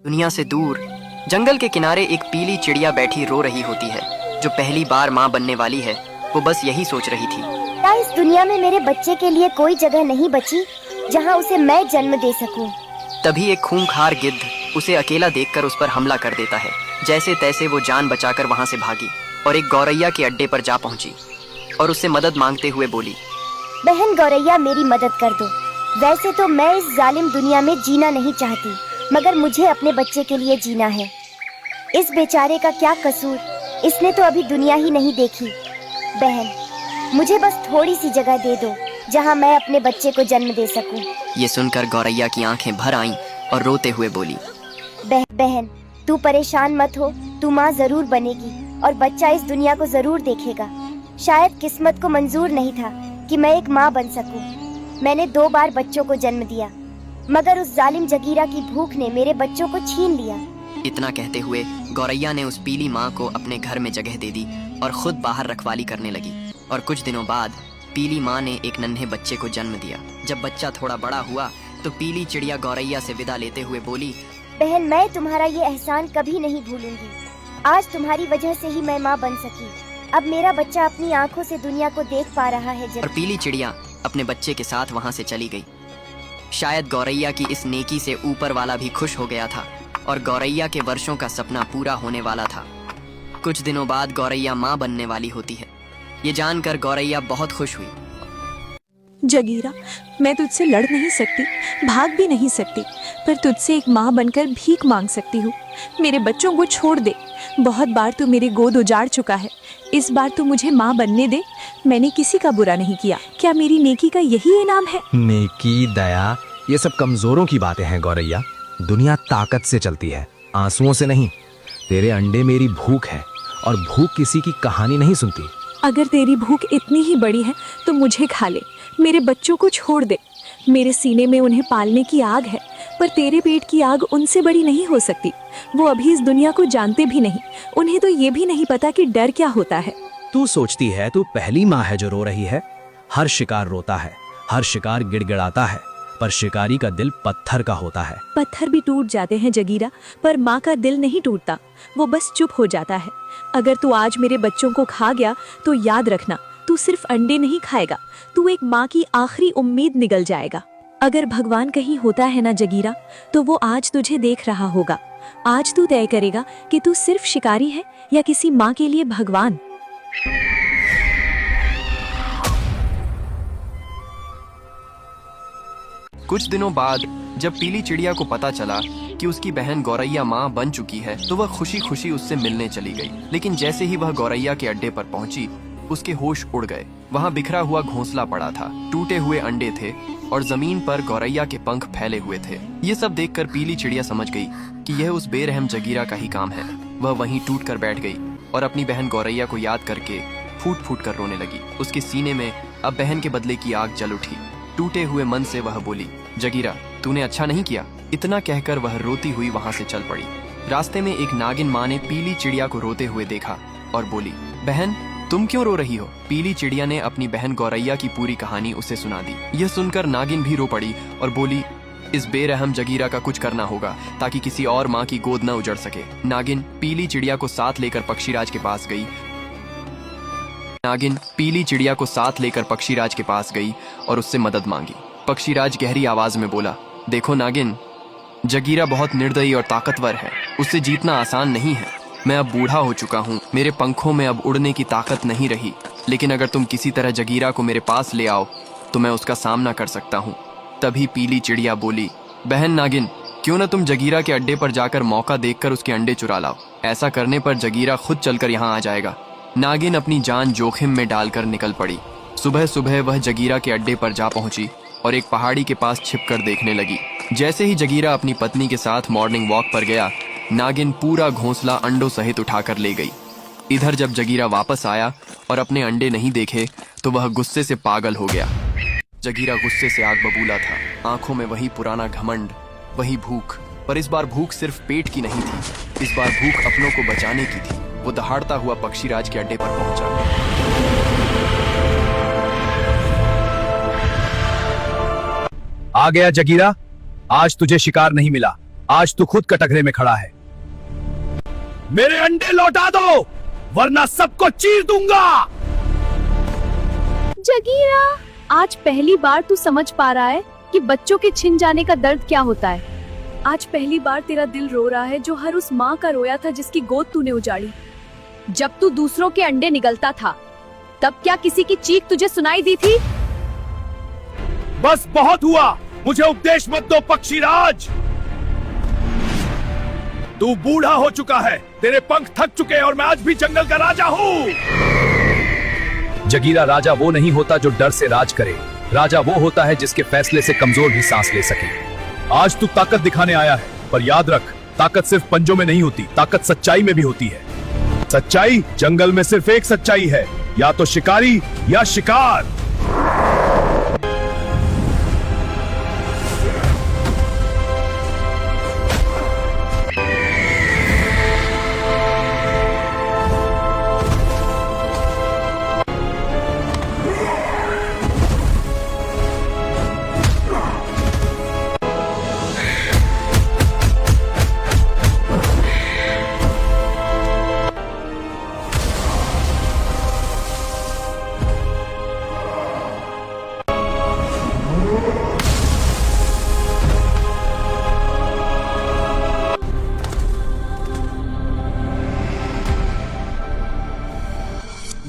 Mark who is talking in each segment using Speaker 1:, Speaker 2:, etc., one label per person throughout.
Speaker 1: दुनिया से दूर जंगल के किनारे एक पीली चिड़िया बैठी रो रही होती है, जो पहली बार माँ बनने वाली है। वो बस यही सोच रही थी,
Speaker 2: क्या इस दुनिया में मेरे बच्चे के लिए कोई जगह नहीं बची जहाँ उसे मैं जन्म दे सकूं?
Speaker 1: तभी एक खूंखार गिद्ध उसे अकेला देखकर उस पर हमला कर देता है। जैसे तैसे वो जान बचाकर वहाँ से भागी और एक गौरैया के अड्डे पर जा पहुँची और उससे मदद मांगते हुए बोली,
Speaker 2: बहन गौरैया, मेरी मदद कर दो। वैसे तो मैं इस जालिम दुनिया में जीना नहीं चाहती, मगर मुझे अपने बच्चे के लिए जीना है। इस बेचारे का क्या कसूर, इसने तो अभी दुनिया ही नहीं देखी। बहन, मुझे बस थोड़ी सी जगह दे दो जहाँ मैं अपने बच्चे को जन्म दे सकूं।
Speaker 1: ये सुनकर गौरैया की आंखें भर आईं और रोते हुए बोली,
Speaker 2: बहन, तू परेशान मत हो, तू माँ जरूर बनेगी और बच्चा इस दुनिया को जरूर देखेगा। शायद किस्मत को मंजूर नहीं था कि मैं एक माँ बन सकूं। मैंने 2 बार बच्चों को जन्म दिया, मगर उस जालिम जगीरा की भूख ने मेरे बच्चों को छीन लिया।
Speaker 1: इतना कहते हुए गौरैया ने उस पीली माँ को अपने घर में जगह दे दी और खुद बाहर रखवाली करने लगी। और कुछ दिनों बाद पीली माँ ने एक नन्हे बच्चे को जन्म दिया। जब बच्चा थोड़ा बड़ा हुआ तो पीली चिड़िया गौरैया से विदा लेते हुए बोली,
Speaker 2: बहन, मैं तुम्हारा ये एहसान कभी नहीं भूलूंगी। आज तुम्हारी वजह से ही मैं माँ बन सकी। अब मेरा बच्चा अपनी आंखों से दुनिया को देख पा रहा है।
Speaker 1: और पीली चिड़िया अपने बच्चे के साथ वहाँ से चली गई। शायद गौरैया की इस नेकी से ऊपर वाला भी खुश हो गया था और गौरैया के वर्षों का सपना पूरा होने वाला था। कुछ दिनों बाद गौरैया माँ बनने वाली होती है। ये जानकर गौरैया बहुत खुश हुई।
Speaker 3: जगीरा, मैं तुझसे लड़ नहीं सकती, भाग भी नहीं सकती, पर तुझसे एक माँ बनकर भीख मांग सकती हूँ। मेरे बच्चों को छोड़ दे। बहुत बार तू मेरी गोद उजाड़ चुका है, इस बार तू मुझे माँ बनने दे। मैंने किसी का बुरा नहीं किया। क्या मेरी नेकी का यही इनाम है?
Speaker 4: नेकी, दया, ये सब कमजोरों की बातें हैं गौरैया। दुनिया ताकत से चलती है, आंसुओं से नहीं। तेरे अंडे मेरी भूख है और भूख किसी की कहानी नहीं सुनती।
Speaker 3: अगर तेरी भूख इतनी ही बड़ी है तो मुझे खा ले, मेरे बच्चों को छोड़ दे। मेरे सीने में उन्हें पालने की आग है, पर तेरे पेट की आग उनसे बड़ी नहीं हो सकती। वो अभी इस दुनिया को जानते भी नहीं, उन्हें तो ये भी नहीं पता कि डर क्या होता है।
Speaker 4: तू सोचती है तू पहली माँ है जो रो रही है? हर शिकार रोता है, हर शिकार गिड़गिड़ाता है, पर शिकारी का दिल पत्थर का होता है।
Speaker 3: पत्थर भी टूट जाते हैं जगीरा, पर माँ का दिल नहीं टूटता, वो बस चुप हो जाता है। अगर तू आज मेरे बच्चों को खा गया तो याद रखना, तू सिर्फ अंडे नहीं खाएगा, तू एक माँ की आखिरी उम्मीद निगल जाएगा। अगर भगवान कहीं होता है ना जगीरा, तो वो आज तुझे देख रहा होगा। आज तू तय करेगा कि तू सिर्फ शिकारी है या किसी माँ के लिए भगवान।
Speaker 5: कुछ दिनों बाद जब पीली चिड़िया को पता चला कि उसकी बहन गौरैया माँ बन चुकी है, तो वह खुशी खुशी उससे मिलने चली गई। लेकिन जैसे ही वह गौरैया के अड्डे पर पहुंची, उसके होश उड़ गए। वहाँ बिखरा हुआ घोंसला पड़ा था, टूटे हुए अंडे थे और जमीन पर गौरैया के पंख फैले हुए थे। ये सब देखकर पीली चिड़िया समझ गई कि यह उस बेरहम जगीरा का ही काम है। वह वहीं टूट कर बैठ गई और अपनी बहन गौरैया को याद करके फूट फूट कर रोने लगी। उसके सीने में अब बहन के बदले की आग जल उठी। टूटे हुए मन से वह बोली, जगीरा, तूने अच्छा नहीं किया। इतना कहकर वह रोती हुई वहाँ से चल पड़ी। रास्ते में एक नागिन माँ ने पीली चिड़िया को रोते हुए देखा और बोली, बहन, तुम क्यों रो रही हो? पीली चिड़िया ने अपनी बहन गौरैया की पूरी कहानी उसे सुना दी। यह सुनकर नागिन भी रो पड़ी और बोली, इस बेरहम जगीरा का कुछ करना होगा ताकि किसी और माँ की गोद न उजड़ सके। नागिन पीली चिड़िया को साथ लेकर पक्षीराज के पास गई। नागिन पीली चिड़िया को साथ लेकर पक्षीराज के पास गई और उससे मदद मांगी। पक्षीराज गहरी आवाज में बोला, देखो नागिन, जगीरा बहुत निर्दयी और ताकतवर है, उससे जीतना आसान नहीं है। मैं अब बूढ़ा हो चुका हूँ, मेरे पंखों में अब उड़ने की ताकत नहीं रही, लेकिन अगर तुम किसी तरह जगीरा को मेरे पास ले आओ तो मैं उसका सामना कर सकता हूँ। तभी पीली चिड़िया बोली, बहन नागिन, क्यों न तुम जगीरा के अड्डे पर जाकर मौका देखकर उसके अंडे चुरा लाओ। ऐसा करने पर जगीरा खुद चलकर यहाँ आ जाएगा। नागिन अपनी जान जोखिम में डालकर निकल पड़ी। सुबह सुबह वह जगीरा के अड्डे पर जा पहुंची और एक पहाड़ी के पास छिपकर देखने लगी। जैसे ही जगीरा अपनी पत्नी के साथ मॉर्निंग वॉक पर गया, नागिन पूरा घोंसला अंडों सहित उठाकर ले गई। इधर जब जगीरा वापस आया और अपने अंडे नहीं देखे तो वह गुस्से से पागल हो गया। जगीरा गुस्से से आग बबूला था, आंखों में वही पुराना घमंड, वही भूख। पर इस बार भूख सिर्फ पेट की नहीं थी, इस बार भूख अपनों को बचाने की थी। वो दहाड़ता हुआ पक्षीराज के अड्डे पर पहुंचा।
Speaker 4: आ गया जगीरा, आज तुझे शिकार नहीं मिला, आज तू खुद कटघरे में खड़ा है। मेरे अंडे लौटा दो वरना सबको चीर दूंगा।
Speaker 3: जगीरा, आज पहली बार तू समझ पा रहा है कि बच्चों के छिन जाने का दर्द क्या होता है। आज पहली बार तेरा दिल रो रहा है जो हर उस माँ का रोया था जिसकी गोद तूने उजाड़ी। जब तू दूसरों के अंडे निगलता था तब क्या किसी की चीख तुझे सुनाई दी थी?
Speaker 4: बस बहुत हुआ, मुझे उपदेश मत दो पक्षीराज। तू बूढ़ा हो चुका है, तेरे पंख थक चुके हैं और मैं आज भी जंगल का राजा हूँ। जगीरा, राजा वो नहीं होता जो डर से राज करे, राजा वो होता है जिसके फैसले से कमजोर भी सांस ले सके। आज तू ताकत दिखाने आया है, पर याद रख, ताकत सिर्फ पंजों में नहीं होती, ताकत सच्चाई में भी होती है। सच्चाई, जंगल में सिर्फ एक सच्चाई है, या तो शिकारी या शिकार।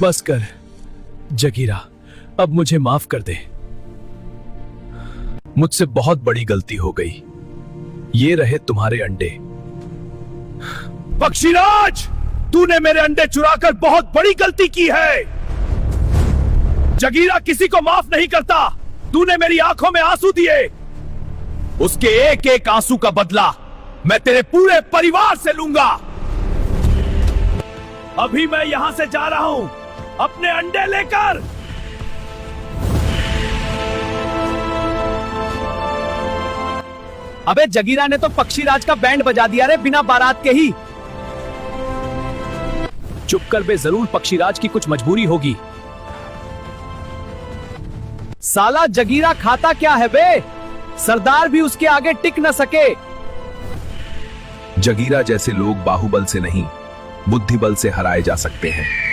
Speaker 4: बस कर जगीरा, अब मुझे माफ कर दे। मुझसे बहुत बड़ी गलती हो गई। ये रहे तुम्हारे अंडे। पक्षीराज, तूने मेरे अंडे चुराकर बहुत बड़ी गलती की है। जगीरा किसी को माफ नहीं करता। तूने मेरी आंखों में आंसू दिए, उसके एक एक आंसू का बदला मैं तेरे पूरे परिवार से लूंगा। अभी मैं यहां से जा रहा हूं अपने अंडे लेकर।
Speaker 6: अबे जगीरा ने तो पक्षीराज का बैंड बजा दिया रे, बिना बारात के ही।
Speaker 4: चुप कर बे, जरूर पक्षीराज की कुछ मजबूरी होगी।
Speaker 6: साला जगीरा खाता क्या है बे, सरदार भी उसके आगे टिक न सके।
Speaker 4: जगीरा जैसे लोग बाहुबल से नहीं, बुद्धिबल से हराए जा सकते हैं।